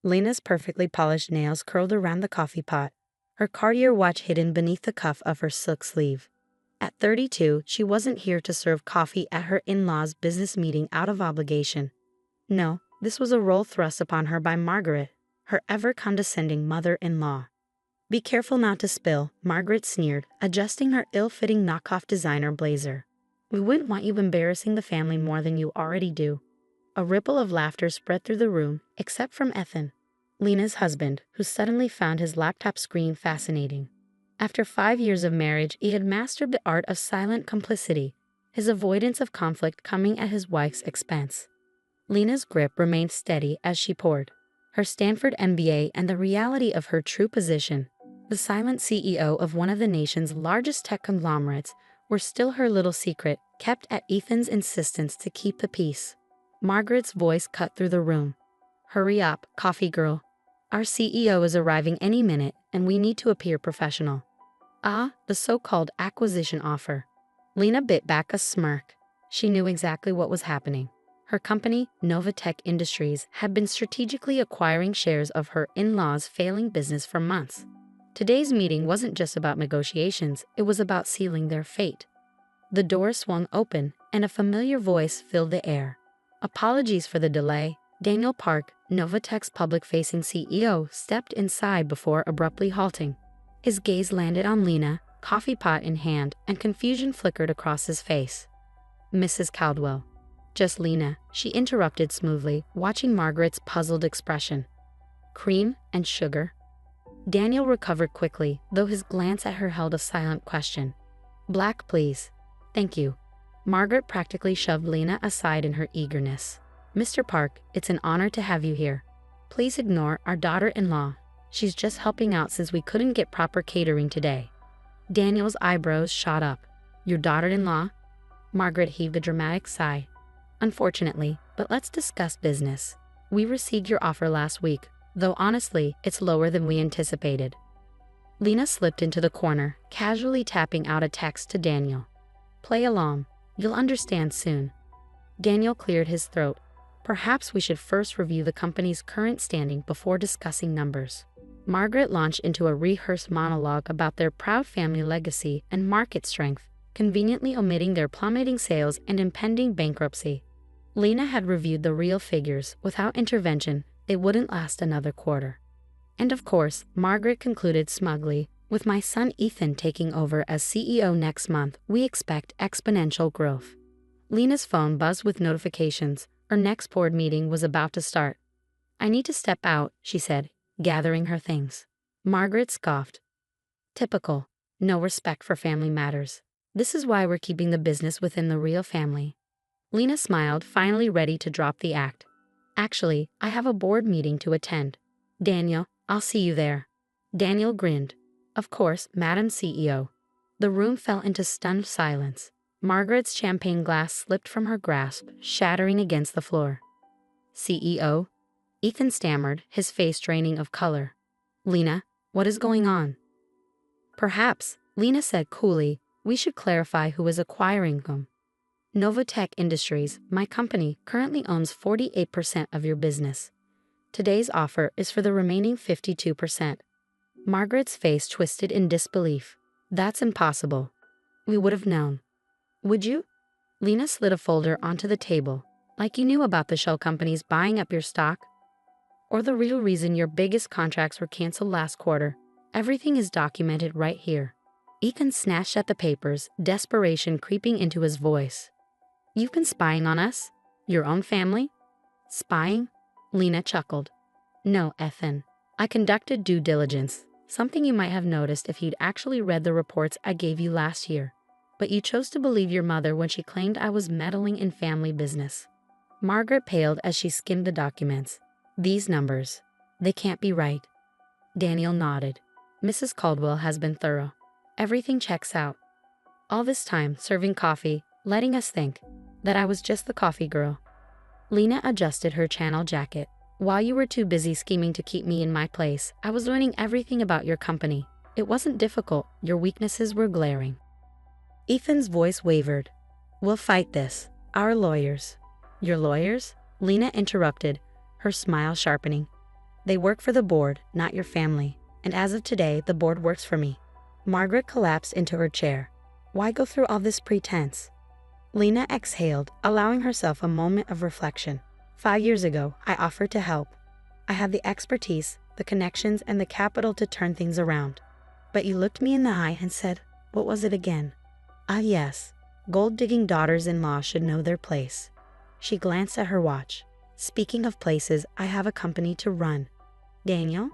Lena's perfectly polished nails curled around the coffee pot, her Cartier watch hidden beneath the cuff of her silk sleeve. At 32, she wasn't here to serve coffee at her in-laws' business meeting out of obligation. No, this was a role thrust upon her by Margaret, her ever-condescending mother-in-law. "Be careful not to spill," Margaret sneered, adjusting her ill-fitting knockoff designer blazer. "We wouldn't want you embarrassing the family more than you already do." A ripple of laughter spread through the room, except from Ethan, Lena's husband, who suddenly found his laptop screen fascinating. After 5 years of marriage, he had mastered the art of silent complicity, his avoidance of conflict coming at his wife's expense. Lena's grip remained steady as she poured. Her Stanford MBA and the reality of her true position, the silent CEO of one of the nation's largest tech conglomerates, were still her little secret, kept at Ethan's insistence to keep the peace. Margaret's voice cut through the room. "Hurry up, coffee girl. Our CEO is arriving any minute, and we need to appear professional." Ah, the so-called acquisition offer. Lena bit back a smirk. She knew exactly what was happening. Her company, Novatech Industries, had been strategically acquiring shares of her in-laws' failing business for months. Today's meeting wasn't just about negotiations, it was about sealing their fate. The door swung open, and a familiar voice filled the air. "Apologies for the delay." Daniel Park, Novatech's public-facing CEO, stepped inside before abruptly halting. His gaze landed on Lena, coffee pot in hand, and confusion flickered across his face. "Mrs. Caldwell." "Just Lena," she interrupted smoothly, watching Margaret's puzzled expression. "Cream and sugar?" Daniel recovered quickly, though his glance at her held a silent question. "Black, please." "Thank you." Margaret practically shoved Lena aside in her eagerness. "Mr. Park, it's an honor to have you here. Please ignore our daughter-in-law. She's just helping out since we couldn't get proper catering today." Daniel's eyebrows shot up. "Your daughter-in-law?" Margaret heaved a dramatic sigh. "Unfortunately, but let's discuss business. We received your offer last week, though honestly, it's lower than we anticipated." Lena slipped into the corner, casually tapping out a text to Daniel. "Play along. You'll understand soon." Daniel cleared his throat. "Perhaps we should first review the company's current standing before discussing numbers." Margaret launched into a rehearsed monologue about their proud family legacy and market strength, conveniently omitting their plummeting sales and impending bankruptcy. Lena had reviewed the real figures. Without intervention, they wouldn't last another quarter. "And of course," Margaret concluded smugly, "with my son Ethan taking over as CEO next month, we expect exponential growth." Lena's phone buzzed with notifications. Her next board meeting was about to start. "I need to step out," she said, gathering her things. Margaret scoffed. "Typical. No respect for family matters. This is why we're keeping the business within the real family." Lena smiled, finally ready to drop the act. "Actually, I have a board meeting to attend. Daniel, I'll see you there." Daniel grinned. "Of course, Madam CEO." The room fell into stunned silence. Margaret's champagne glass slipped from her grasp, shattering against the floor. "CEO?" Ethan stammered, his face draining of color. "Lena, what is going on?" "Perhaps," Lena said coolly, "we should clarify who is acquiring them. Novatech Industries, my company, currently owns 48% of your business. Today's offer is for the remaining 52%. Margaret's face twisted in disbelief. "That's impossible." "We would have known." "Would you?" Lena slid a folder onto the table. "Like you knew about the shell companies buying up your stock? Or the real reason your biggest contracts were canceled last quarter? Everything is documented right here." Ethan snatched at the papers, desperation creeping into his voice. "You've been spying on us? Your own family?" "Spying?" Lena chuckled. "No, Ethan. I conducted due diligence, something you might have noticed if you'd actually read the reports I gave you last year. But you chose to believe your mother when she claimed I was meddling in family business." Margaret paled as she skimmed the documents. "These numbers, they can't be right." Daniel nodded. "Mrs. Caldwell has been thorough. Everything checks out. All this time serving coffee, letting us think that I was just the coffee girl." Lena adjusted her channel jacket. "While you were too busy scheming to keep me in my place, I was learning everything about your company. It wasn't difficult, your weaknesses were glaring." Ethan's voice wavered. "We'll fight this. Our lawyers." "Your lawyers?" Lena interrupted, her smile sharpening. They work for the board, not your family. And as of today, the board works for me. Margaret collapsed into her chair. Why go through all this pretense? Lena exhaled, allowing herself a moment of reflection. 5 years ago, I offered to help. I had the expertise, the connections, and the capital to turn things around. But you looked me in the eye and said, what was it again? Ah yes, gold-digging daughters-in-law should know their place. She glanced at her watch. Speaking of places, I have a company to run. Daniel?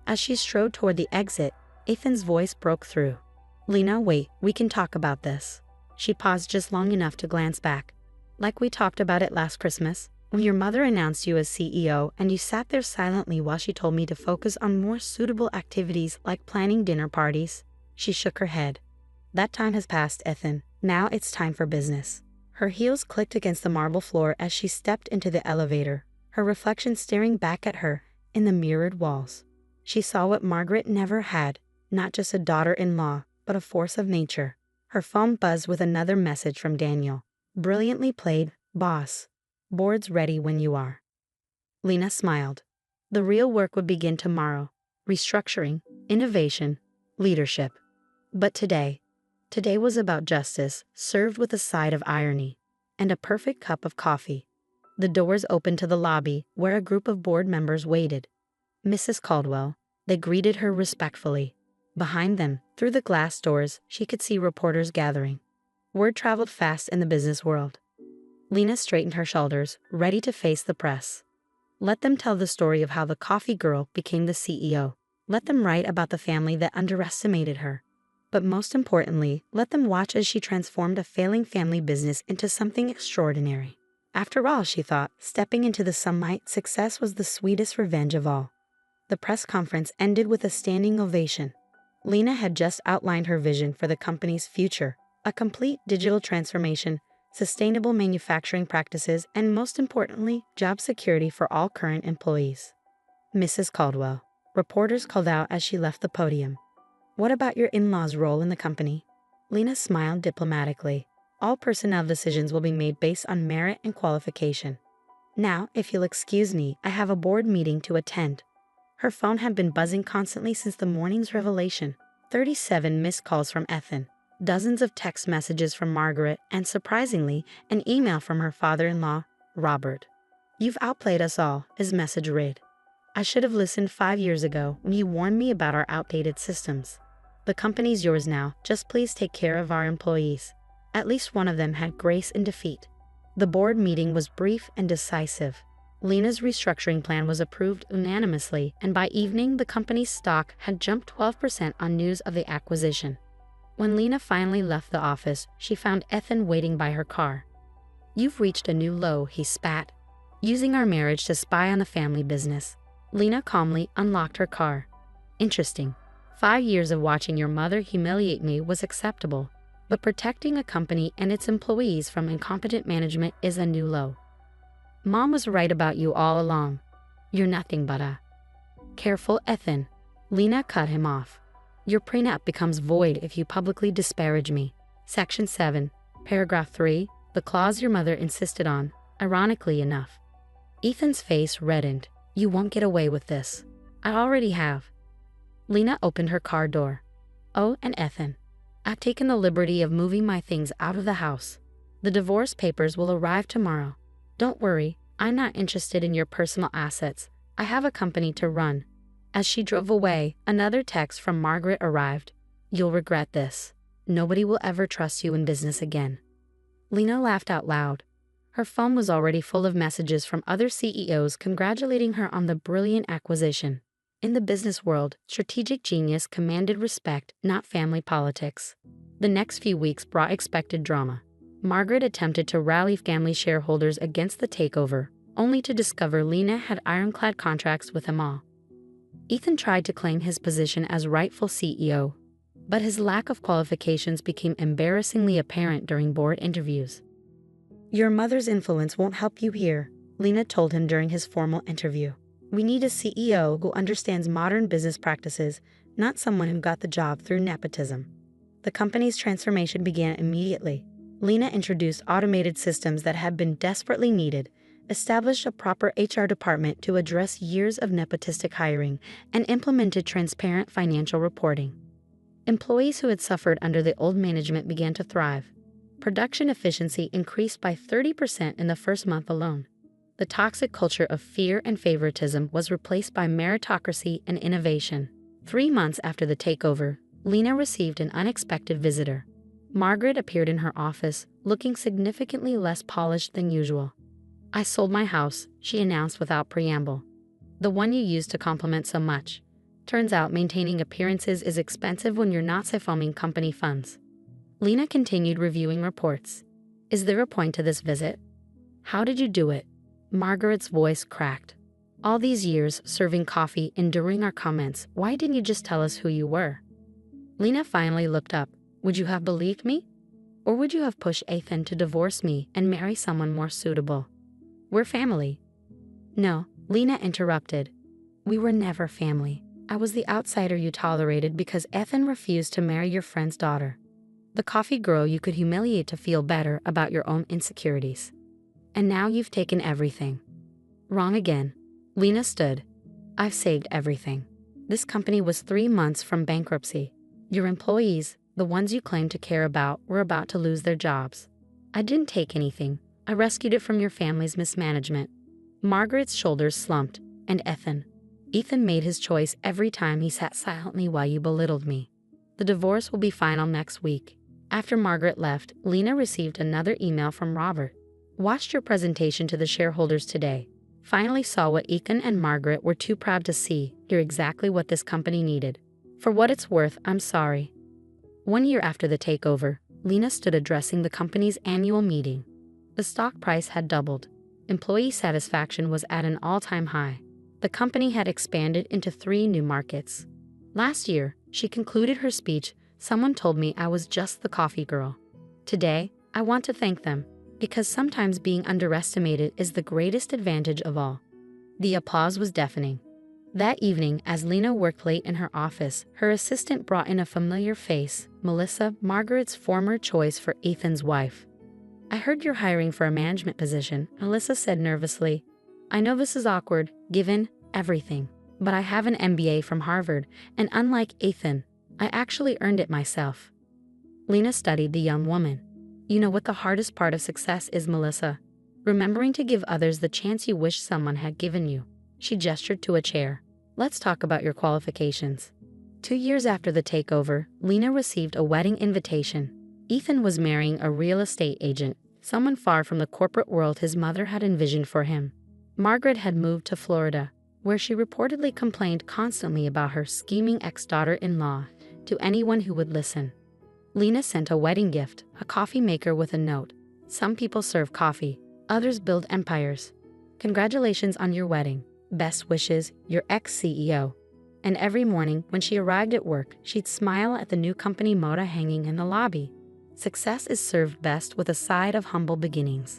As she strode toward the exit, Ethan's voice broke through. Lena, wait, we can talk about this. She paused just long enough to glance back. Like we talked about it last Christmas, when your mother announced you as CEO and you sat there silently while she told me to focus on more suitable activities like planning dinner parties. She shook her head. That time has passed, Ethan. Now it's time for business. Her heels clicked against the marble floor as she stepped into the elevator, her reflection staring back at her in the mirrored walls. She saw what Margaret never had, not just a daughter-in-law, but a force of nature. Her phone buzzed with another message from Daniel. Brilliantly played, boss. Board's ready when you are. Lena smiled. The real work would begin tomorrow. Restructuring, innovation, leadership. But today was about justice, served with a side of irony, and a perfect cup of coffee. The doors opened to the lobby, where a group of board members waited. Mrs. Caldwell. They greeted her respectfully. Behind them, through the glass doors, she could see reporters gathering. Word traveled fast in the business world. Lena straightened her shoulders, ready to face the press. Let them tell the story of how the coffee girl became the CEO. Let them write about the family that underestimated her. But most importantly, let them watch as she transformed a failing family business into something extraordinary. After all, she thought, stepping into the sunlight, success was the sweetest revenge of all. The press conference ended with a standing ovation. Lena had just outlined her vision for the company's future, a complete digital transformation, sustainable manufacturing practices, and most importantly, job security for all current employees. Mrs. Caldwell. Reporters called out as she left the podium. What about your in-laws' role in the company? Lena smiled diplomatically. All personnel decisions will be made based on merit and qualification. Now, if you'll excuse me, I have a board meeting to attend. Her phone had been buzzing constantly since the morning's revelation. 37 missed calls from Ethan, dozens of text messages from Margaret, and surprisingly, an email from her father-in-law, Robert. You've outplayed us all, his message read. I should have listened 5 years ago when you warned me about our outdated systems. The company's yours now, just please take care of our employees. At least one of them had grace in defeat. The board meeting was brief and decisive. Lena's restructuring plan was approved unanimously, and by evening the company's stock had jumped 12% on news of the acquisition. When Lena finally left the office, she found Ethan waiting by her car. You've reached a new low, he spat. Using our marriage to spy on the family business. Lena calmly unlocked her car. Interesting. 5 years of watching your mother humiliate me was acceptable, but protecting a company and its employees from incompetent management is a new low. Mom was right about you all along. You're nothing but a... Careful, Ethan. Lena cut him off. Your prenup becomes void if you publicly disparage me. Section 7, paragraph 3, the clause your mother insisted on, ironically enough. Ethan's face reddened. You won't get away with this. I already have. Lena opened her car door. Oh, and Ethan. I've taken the liberty of moving my things out of the house. The divorce papers will arrive tomorrow. Don't worry, I'm not interested in your personal assets. I have a company to run. As she drove away, another text from Margaret arrived. You'll regret this. Nobody will ever trust you in business again. Lena laughed out loud. Her phone was already full of messages from other CEOs congratulating her on the brilliant acquisition. In the business world, strategic genius commanded respect, not family politics. The next few weeks brought expected drama. Margaret attempted to rally family shareholders against the takeover, only to discover Lena had ironclad contracts with them all. Ethan tried to claim his position as rightful CEO, but his lack of qualifications became embarrassingly apparent during board interviews. Your mother's influence won't help you here, Lena told him during his formal interview. We need a CEO who understands modern business practices, not someone who got the job through nepotism. The company's transformation began immediately. Lena introduced automated systems that had been desperately needed, established a proper HR department to address years of nepotistic hiring, and implemented transparent financial reporting. Employees who had suffered under the old management began to thrive. Production efficiency increased by 30% in the first month alone. The toxic culture of fear and favoritism was replaced by meritocracy and innovation. 3 months after the takeover, Lena received an unexpected visitor. Margaret appeared in her office, looking significantly less polished than usual. "I sold my house," she announced without preamble. "The one you used to compliment so much. Turns out maintaining appearances is expensive when you're not siphonning company funds." Lena continued reviewing reports. "Is there a point to this visit? How did you do it?" Margaret's voice cracked. "All these years serving coffee, enduring our comments, why didn't you just tell us who you were?" Lena finally looked up. "Would you have believed me? Or would you have pushed Ethan to divorce me and marry someone more suitable? We're family." "No," Lena interrupted. "We were never family. I was the outsider you tolerated because Ethan refused to marry your friend's daughter. The coffee girl you could humiliate to feel better about your own insecurities. And now you've taken everything." "Wrong again." Lena stood. "I've saved everything. This company was 3 months from bankruptcy. Your employees, the ones you claim to care about, were about to lose their jobs. I didn't take anything. I rescued it from your family's mismanagement." Margaret's shoulders slumped. "And Ethan? Ethan made his choice every time he sat silently while you belittled me. The divorce will be final next week." After Margaret left, Lena received another email from Robert. "Watched your presentation to the shareholders today. Finally saw what Ethan and Margaret were too proud to see. You're exactly what this company needed. For what it's worth, I'm sorry." 1 year after the takeover, Lena stood addressing the company's annual meeting. The stock price had doubled. Employee satisfaction was at an all-time high. The company had expanded into 3 new markets. "Last year," she concluded her speech, "someone told me I was just the coffee girl. Today, I want to thank them, because sometimes being underestimated is the greatest advantage of all." The applause was deafening. That evening, as Lena worked late in her office, her assistant brought in a familiar face, Melissa, Margaret's former choice for Ethan's wife. "I heard you're hiring for a management position," Melissa said nervously. "I know this is awkward, given everything, but I have an MBA from Harvard, and unlike Ethan, I actually earned it myself." Lena studied the young woman. "You know what the hardest part of success is, Melissa? Remembering to give others the chance you wish someone had given you." She gestured to a chair. "Let's talk about your qualifications." 2 years after the takeover, Lena received a wedding invitation. Ethan was marrying a real estate agent, someone far from the corporate world his mother had envisioned for him. Margaret had moved to Florida, where she reportedly complained constantly about her scheming ex-daughter-in-law to anyone who would listen. Lena sent a wedding gift, a coffee maker with a note. "Some people serve coffee, others build empires. Congratulations on your wedding. Best wishes, your ex-CEO." And every morning, when she arrived at work, she'd smile at the new company motto hanging in the lobby. Success is served best with a side of humble beginnings.